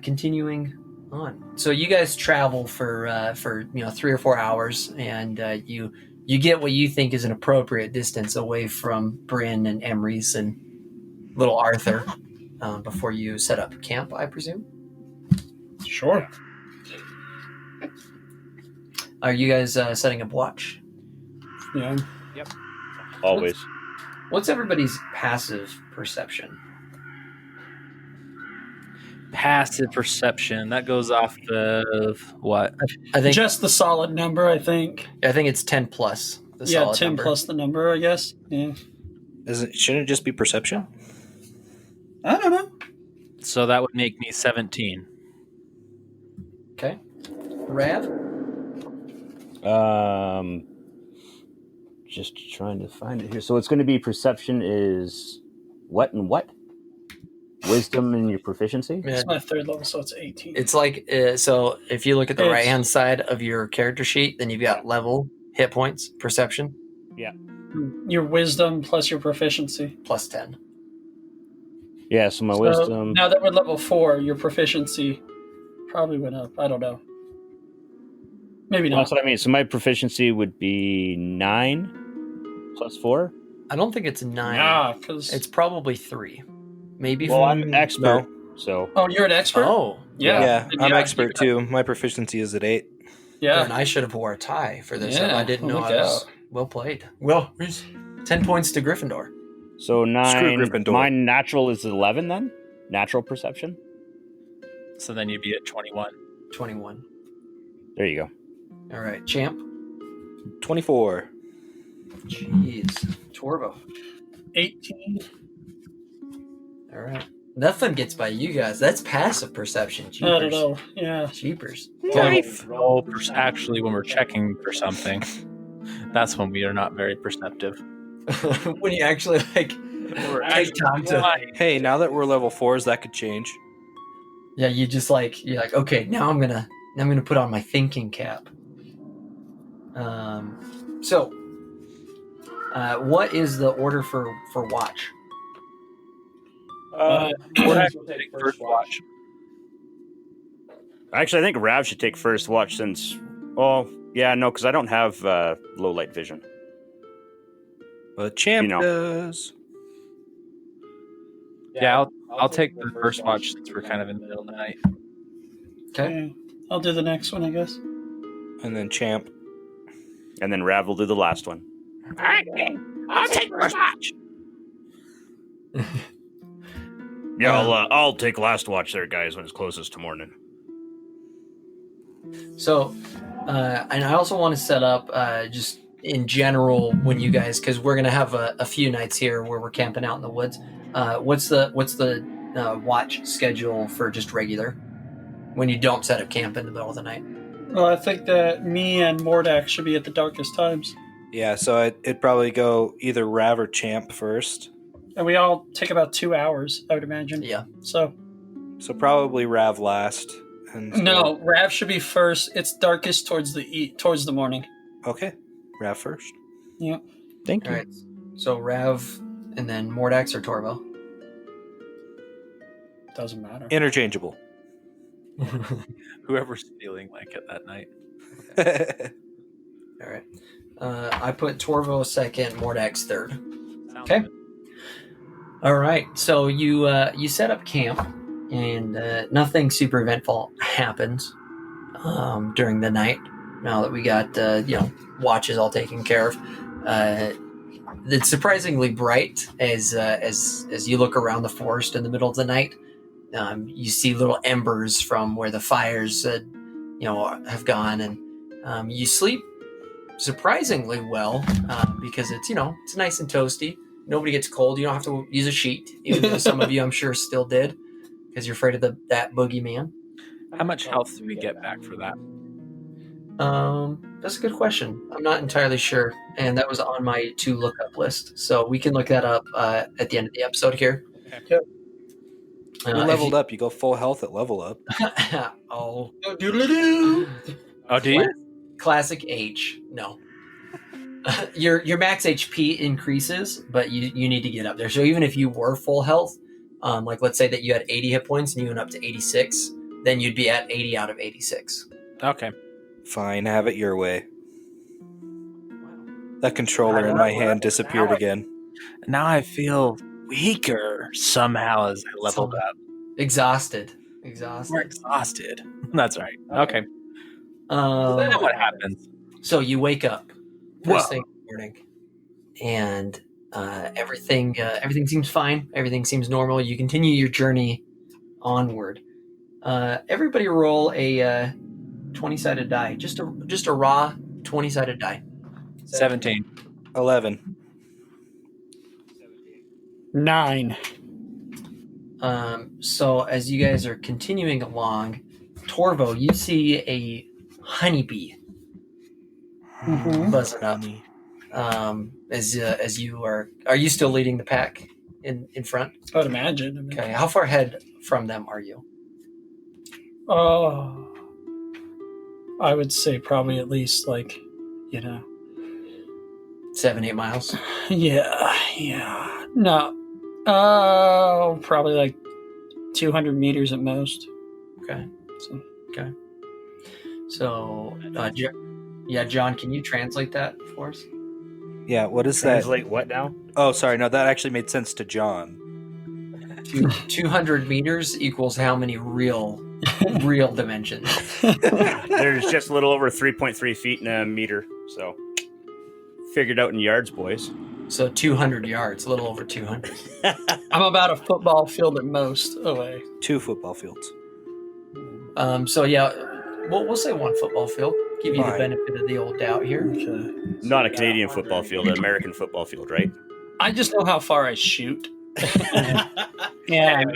continuing on. So you guys travel for 3 or 4 hours, and you get what you think is an appropriate distance away from Bryn and Emery's and little Arthur before you set up camp, I presume. Sure. Are you guys setting up watch? Yeah. Always. What's everybody's passive perception? Passive perception. That goes off of what? I think Just the solid number, I think. it's 10 plus. The Yeah, solid 10 number. plus the number, I guess. Yeah. Shouldn't it just be perception? I don't know. So that would make me 17. Okay. Rav? Just trying to find it here. So it's going to be perception is what and what? Wisdom and your proficiency? Yeah. It's my 3rd level, so it's 18. It's like, so if you look at the It's- right-hand side of your character sheet, then you've got level, hit points, perception, Your wisdom plus your proficiency. plus 10. Yeah, so my So wisdom. now that we're level 4, your proficiency probably went up. I don't know. Maybe not. That's what I mean. So my proficiency would be 9 plus 4. I don't think it's 9. Nah, because... It's probably 3. Maybe Well, 4. I'm an expert, so Oh, you're an expert? Oh. Yeah. Yeah, I'm Yeah, expert too. My proficiency is at 8. Yeah. And I should have wore a tie for this. Yeah, I didn't know look I was out. well played. Well, 10 points to Gryffindor. so 9. Gryffindor. My natural is 11 then. Natural perception. So then you'd be at 21. 21. There you go. All right, Champ. 24. Jeez. Torvo. 18. All right. Nothing gets by you guys. That's passive perception. Jeepers. I don't know. Yeah. Jeepers. Roll actually, when we're checking for something, that's when we are not very perceptive. When you actually take time to. Hey, now that we're level 4s, that could change. Yeah, you're like, okay, now I'm gonna put on my thinking cap. So, what is the order for watch? Mordax will take first watch. Actually, I think Rav should take first watch since. Oh, yeah, no, because I don't have low light vision. But Champ You know. does. Yeah, I'll take the first watch since we're kind of in the middle of the night. Okay. Yeah. I'll do the next one, I guess. And then Champ. And then Rav will do the last one. All right, I'll take first watch. Yeah, I'll take last watch there, guys, when it's closest to morning. So, and I also want to set up just in general when you guys, because we're gonna have a few nights here where we're camping out in the woods. What's the watch schedule for just regular when you don't set up camp in the middle of the night? Well, I think that me and Mordax should be at the darkest times. Yeah, so it'd probably go either Rav or Champ first. And we all take about 2 hours, I would imagine. Yeah. So, So probably Rav last. And no, Rav should be first. It's darkest towards the morning. Okay, Rav first. Yeah. Thank All right. So Rav, and then Mordax or Torvo. Doesn't matter. Interchangeable. Whoever's feeling like it that night. All right. I put Torvo second, Mordax third. Sounds Okay. good. All right. So you set up camp, and nothing super eventful happens during the night. Now that we got watches all taken care of, it's surprisingly bright as you look around the forest in the middle of the night. You see little embers from where the fires have gone, and you sleep surprisingly well because it's nice and toasty. Nobody gets cold. You don't have to use a sheet, even though some of you I'm sure still did because you're afraid of that boogeyman. How much health do we get back for that? That's a good question. I'm not entirely sure, and that was on my to look up list, so we can look that up at the end of the episode here. Okay. You're leveled up. You go full health at level up. Oh, Doodle-doo. Oh, do you? Classic H. No. Your max HP increases, but you need to get up there. So even if you were full health, like let's say that you had 80 hit points and you went up to 86, then you'd be at 80 out of 86. Okay. Fine, have it your way. That controller in my hand disappeared again. Now I feel weaker somehow as I leveled up. Exhausted. More exhausted. That's right. Okay. Then Then what happens? So you wake up first thing in the morning, and everything seems fine. Everything seems normal. You continue your journey onward. Everybody roll a 20-sided die. Just a raw 20-sided die. 17. 11. 9. So as you guys are continuing along, Torvo, you see a honeybee buzzing up. As you are you still leading the pack in front? I would imagine. I mean, Okay, how far ahead from them are you? Oh, I would say probably at least 7-8 miles. Yeah. No. Oh, probably 200 meters at most. Okay. So, So, John, can you translate that for us? Yeah, what is that? Translate what now? Oh, sorry. No, that actually made sense to John. 200 meters equals how many real dimensions? There's just a little over 3.3 feet in a meter, so figured out in yards, boys. So 200 yards, a little over 200. I'm about a football field at most away. 2 football fields. So yeah, we'll say 1 football field. Give you the Fine. benefit of the old doubt here. Okay. Not a Canadian football field, an American football field, right? I just know how far I shoot. And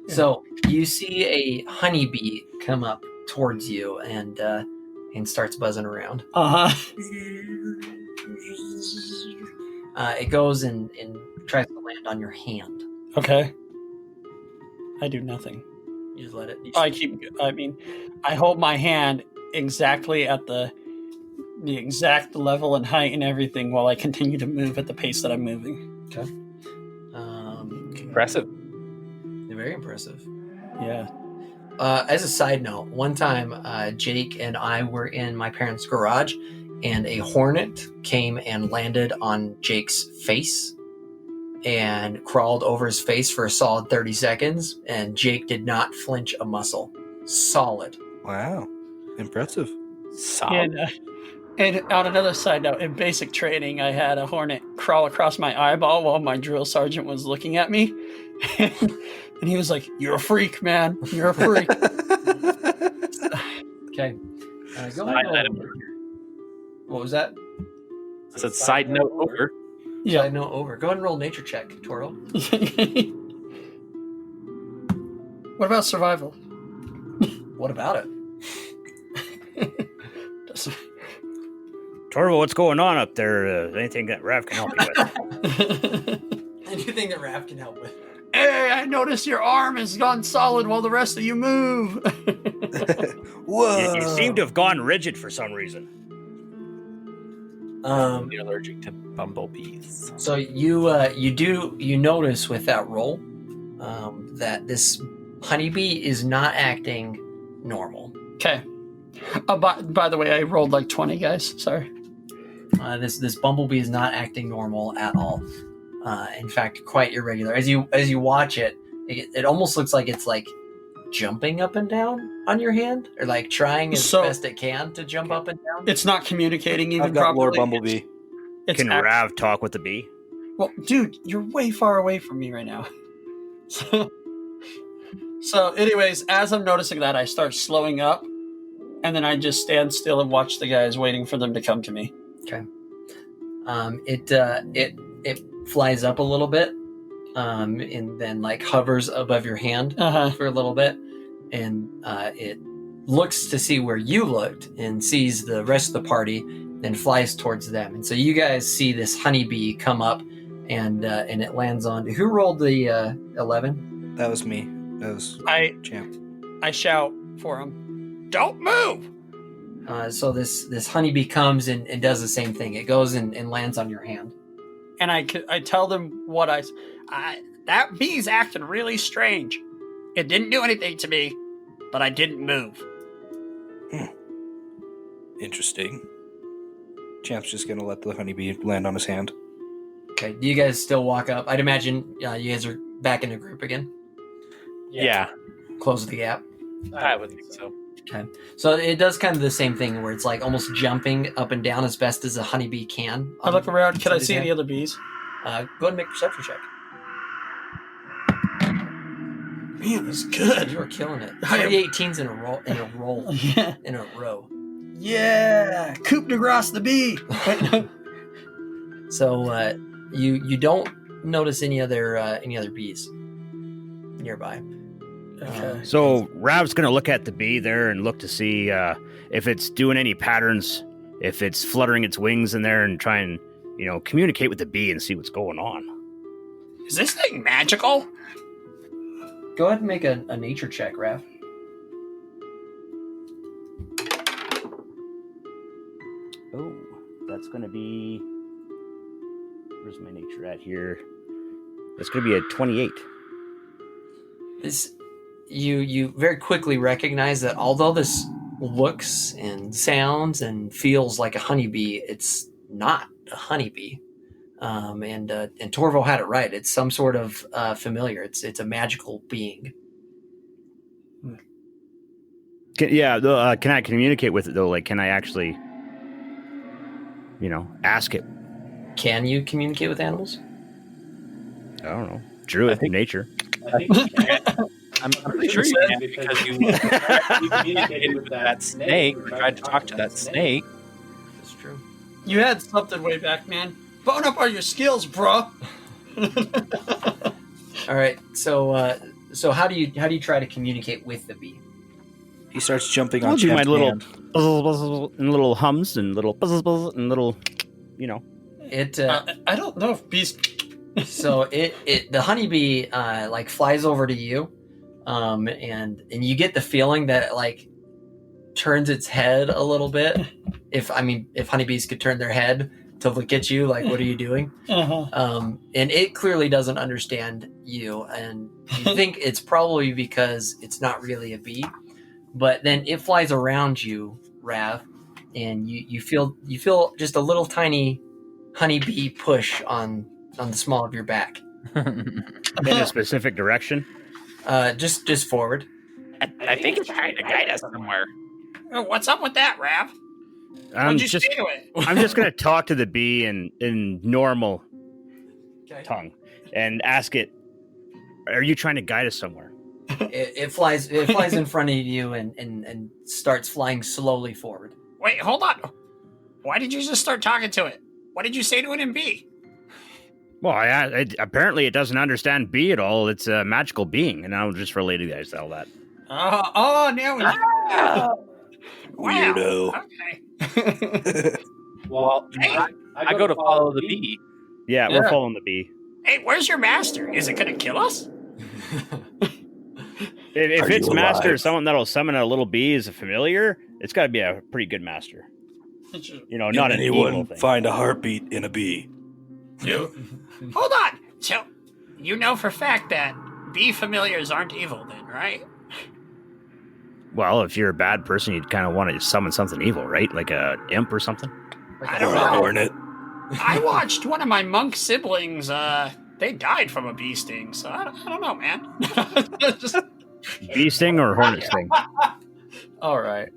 So you see a honeybee come up towards you and starts buzzing around. It goes and tries to land on your hand. Okay. I do nothing. You just let it. I hold my hand exactly at the exact level and height and everything while I continue to move at the pace that I'm moving. Okay. Impressive. Very impressive. Yeah. As a side note, one time Jake and I were in my parents' garage, and a hornet came and landed on Jake's face and crawled over his face for a solid 30 seconds, and Jake did not flinch a muscle. Solid. Wow. Impressive. And on another side note, in basic training, I had a hornet crawl across my eyeball while my drill sergeant was looking at me. And he was like, "You're a freak, man. You're a freak." Okay. Go ahead. What was that? I said side note over. Yeah. Side note over. Go ahead and roll a nature check, Toro. What about survival? What about it? Torvo, what's going on up there? Anything that Rav can help you with? Anything that Raph can help with. Hey, I noticed your arm has gone solid while the rest of you move. Whoa. You seem to have gone rigid for some reason. You're allergic to bumblebees. So you notice with that roll that this honeybee is not acting normal. Okay. By the way, I rolled 20, guys. Sorry. This bumblebee is not acting normal at all. In fact, quite irregular. As you watch it, it almost looks like it's jumping up and down on your hand, or trying as best it can to jump up and down. It's not communicating even I've got properly. Lord Bumblebee. Can Rav talk with the bee? Well, dude, you're way far away from me right now. So, anyways, as I'm noticing that, I start slowing up, and then I just stand still and watch the guys, waiting for them to come to me. Okay. It flies up a little bit, and then like hovers above your hand for a little bit, and it looks to see where you looked and sees the rest of the party, and flies towards them. And so you guys see this honeybee come up, and it lands on. Who rolled the 11? That was me. That was Champ. I shout for him. Don't move! So this honeybee comes and does the same thing. It goes and lands on your hand. And I tell them what that bee's acting really strange. It didn't do anything to me, but I didn't move. Interesting. Champ's just gonna let the honeybee land on his hand. Okay, do you guys still walk up? I'd imagine you guys are back in a group again. Yeah, Close the gap. I would think so. Okay, so it does kind of the same thing where it's like almost jumping up and down as best as a honeybee can. I look around. Can I see any other bees? Go ahead and make a perception check. Man, that's good. You are killing it. I am- 3 18s in a row. Yeah, Coupe de Grace the bee. So you don't notice any other bees nearby. Okay. So Rav's going to look at the bee there and look to see if it's doing any patterns, if it's fluttering its wings in there, and try and communicate with the bee and see what's going on. Is this thing magical? Go ahead and make a nature check, Rav. Oh, that's going to be... Where's my nature at here? That's going to be a 28. This you very quickly recognize that although this looks and sounds and feels like a honeybee, it's not a honeybee. And Torvo had it right. It's some sort of familiar. It's a magical being. Can I communicate with it though? Like, can I actually, ask it? Can you communicate with animals? I don't know. Druid nature. I think you can. I'm pretty sure you can because you communicated with that snake, or tried to talk to that snake. That's true. You had something way back, man. Bone up on your skills, bro. All right. So how do you try to communicate with the bee? He starts jumping I'll on do my Champ's little hand. buzzle, buzzle, and little hums and little buzzle, buzzle, and little, It I don't know if bees. so the honeybee like flies over to you, and you get the feeling that it like turns its head a little bit. If honeybees could turn their head to look at you, like, what are you doing? And it clearly doesn't understand you, and you think it's probably because it's not really a bee. But then it flies around you, Rav, and you feel just a little tiny honeybee push on the small of your back. in a specific direction. Just forward. I think it's trying to guide us somewhere. Oh, what's up with that, Rav? I'm What'd you just say to it? I'm just gonna talk to the bee in normal Okay. tongue and ask it, "Are you trying to guide us somewhere?" It flies in front of you and starts flying slowly forward. Wait, hold on. Why did you just start talking to it? What did you say to it in B? Well, apparently it doesn't understand bee at all. It's a magical being, and I'll just relay to you guys all that. Now we. Wow. Weirdo. Okay. Well, I go to follow the bee. Yeah, we're following the bee. Hey, where's your master? Is it gonna kill us? If Are its you master alive? is someone that'll summon a little bee as a familiar, it's got to be a pretty good master. Not an evil thing. Find a heartbeat in a bee. Hold on. So, you know for fact that bee familiars aren't evil, then, right? Well, if you're a bad person, you'd kind of want to summon something evil, right? Like a imp or something. I don't Or a know. hornet. I watched one of my monk siblings. They died from a bee sting. So I don't know, man. Just, Bee sting or hornet sting? all right.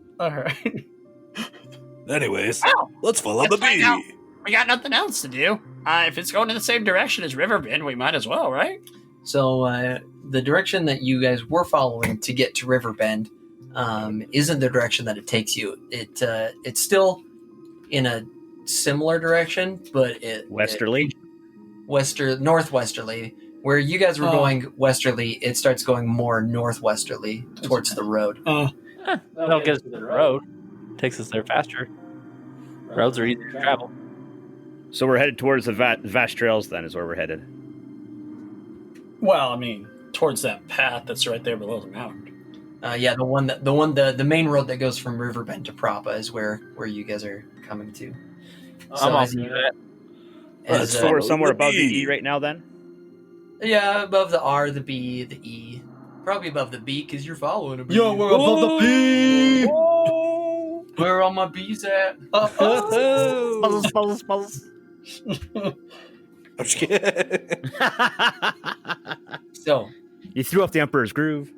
Anyways, Well, let's follow the let's find bee. out. We got nothing else to do. If it's going in the same direction as Riverbend, we might as well, right? So the direction that you guys were following to get to Riverbend isn't the direction that it takes you. It's still in a similar direction, but Westerly? northwesterly. Where you guys were going westerly, it starts going more northwesterly towards the road. That'll get us to the road. Takes us there faster. Roads are easier to travel. So we're headed towards the vast trails. Then is where we're headed. Well, I mean, towards that path that's right there below the mountain. Yeah, the main road that goes from Riverbend to Prapa is where you guys are coming to. I'm all for that. So we're somewhere above the E right now. Then. Yeah, above the R, the B, the E. Probably above the B because you're following a B. Yo, we're above the B. Where are all my bees at? Puzzles. I'm just kidding. So You threw off the Emperor's Groove.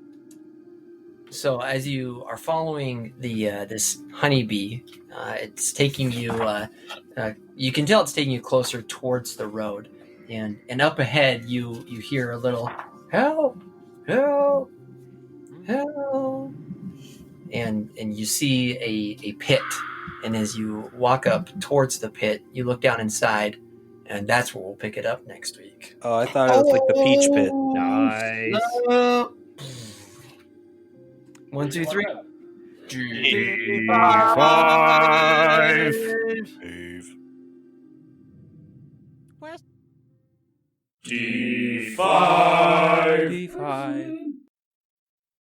So as you are following the this honeybee, it's taking you. You can tell it's taking you closer towards the road, and up ahead you hear a little help, help, help, and you see a pit. And as you walk up towards the pit, you look down inside, and that's where we'll pick it up next week. Oh, I thought it was like the peach pit. Nice. 1, 2, 3. G5. Where's G5. D5.